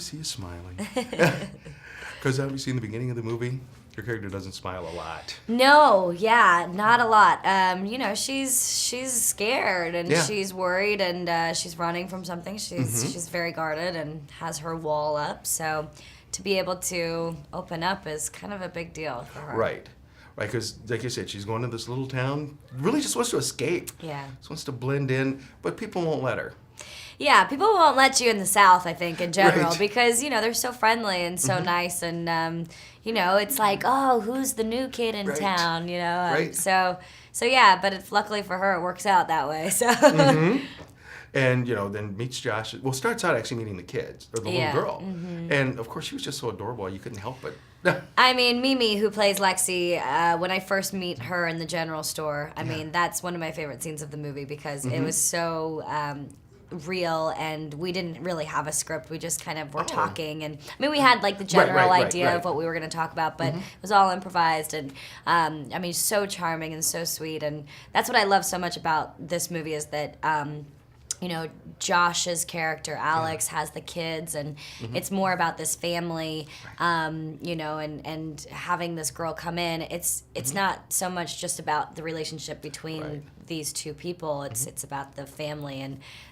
see you smiling. Because obviously in the beginning of the movie, your character doesn't smile a lot. No, yeah, not a lot. She's scared and she's worried and she's running from something. She's very guarded and has her wall up. So to be able to open up is kind of a big deal for her. Right, because like you said, she's going to this little town, really just wants to escape. Yeah. Just wants to blend in, but people won't let her. Yeah, people won't let you in the South, I think, in general, Right. because, they're so friendly and so nice and, it's like, oh, who's the new kid in town, Right. So yeah, but luckily for her, it works out that way, so. And, then meets Josh. Well, starts out actually meeting the kids, or the little girl. And, of course, she was just so adorable, you couldn't help but... I mean, Mimi, who plays Lexi, when I first meet her in the general store, I mean, that's one of my favorite scenes of the movie because it was so... real, and we didn't really have a script. We just kind of were talking, and I mean, we had like the general idea of what we were going to talk about, but it was all improvised. And I mean, so charming and so sweet, and that's what I love so much about this movie is that Josh's character Alex has the kids, and it's more about this family, and having this girl come in. It's not so much just about the relationship between these two people. It's about the family,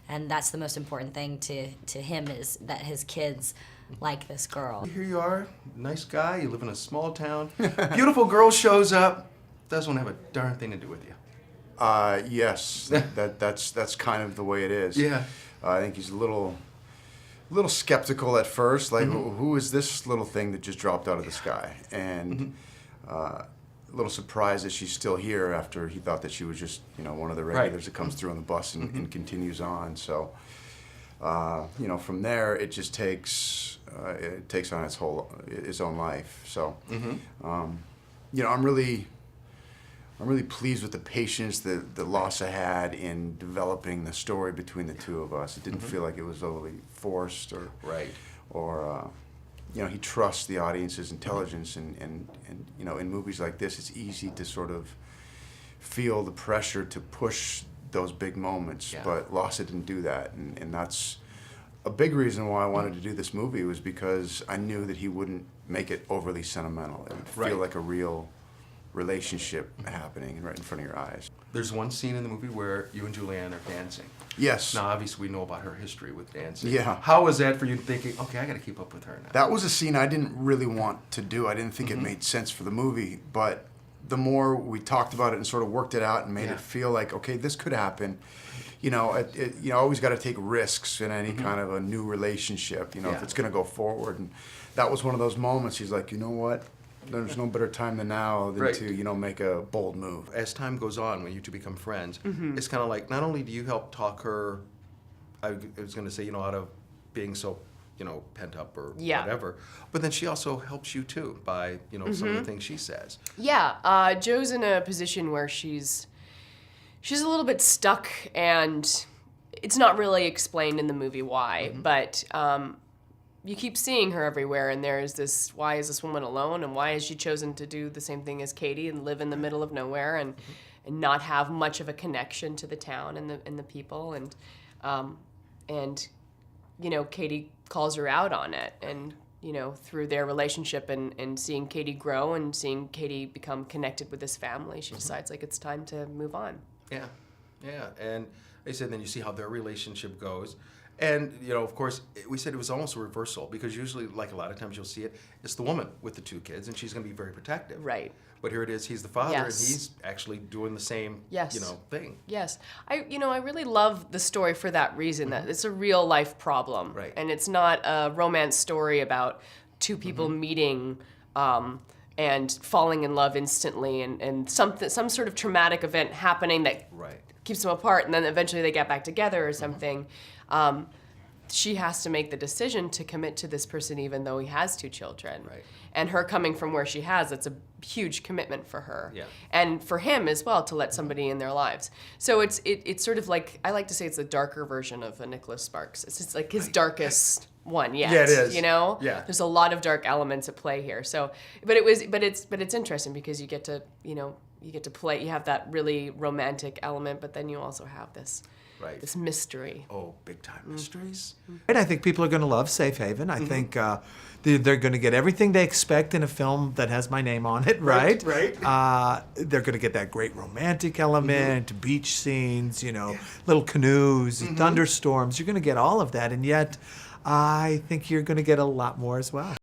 and that's the most important thing to him is that his kids like this girl. Here you are, nice guy. You live in a small town. Beautiful girl shows up. Doesn't have a darn thing to do with you. Yes, that's kind of the way it is. Yeah. I think he's a little skeptical at first, like who is this little thing that just dropped out of the sky, and a little surprised that she's still here after he thought that she was just one of the regulars that comes through on the bus and continues on. So from there it just takes on its own life. So I'm really pleased with the patience that Lasse had in developing the story between the two of us. It didn't feel like it was overly forced or he trusts the audience's intelligence, and in movies like this, it's easy to sort of feel the pressure to push those big moments. Yeah. But Lasse didn't do that, and that's a big reason why I wanted to do this movie, was because I knew that he wouldn't make it overly sentimental. It would feel like a real relationship happening right in front of your eyes. There's one scene in the movie where you and Julianne are dancing. Yes. Now, obviously, we know about her history with dancing. Yeah. How was that for you thinking, okay, I got to keep up with her now? That was a scene I didn't really want to do. I didn't think it made sense for the movie, but the more we talked about it and sort of worked it out and made it feel like, okay, this could happen. Always got to take risks in any kind of a new relationship, if it's going to go forward. And that was one of those moments. He's like, you know what? There's no better time than now than to, make a bold move. As time goes on, when you two become friends, it's kind of like, not only do you help talk her, I was going to say, out of being so, pent up or whatever, but then she also helps you too by, some of the things she says. Yeah, Joe's in a position where she's a little bit stuck, and it's not really explained in the movie why, but you keep seeing her everywhere, and there's this, why is this woman alone, and why has she chosen to do the same thing as Katie and live in the middle of nowhere and not have much of a connection to the town and the people, and Katie calls her out on it, and through their relationship and seeing Katie grow and seeing Katie become connected with this family, she decides like it's time to move on. Yeah, and they said then you see how their relationship goes. And, of course, we said it was almost a reversal, because usually, like a lot of times you'll see it, it's the woman with the two kids, and she's going to be very protective. Right. But here it is, he's the father, and he's actually doing the same, thing. Yes. I really love the story for that reason, that it's a real life problem. Right. And it's not a romance story about two people meeting and falling in love instantly and some sort of traumatic event happening that keeps them apart, and then eventually they get back together or something. She has to make the decision to commit to this person even though he has two children. Right. And her coming from where she has, it's a huge commitment for her. Yeah. And for him as well, to let somebody in their lives. So it's sort of like, I like to say it's the darker version of a Nicholas Sparks. It's just like his darkest one yet. Yeah, it is. Yeah. There's a lot of dark elements at play here. So, but it's interesting because you get to, you get to play, you have that really romantic element, but then you also have this Right. this mystery. Oh, big time mysteries. And I think people are going to love Safe Haven. I think they're going to get everything they expect in a film that has my name on it, right? Right. They're going to get that great romantic element, beach scenes, little canoes, thunderstorms. You're going to get all of that, and yet I think you're going to get a lot more as well.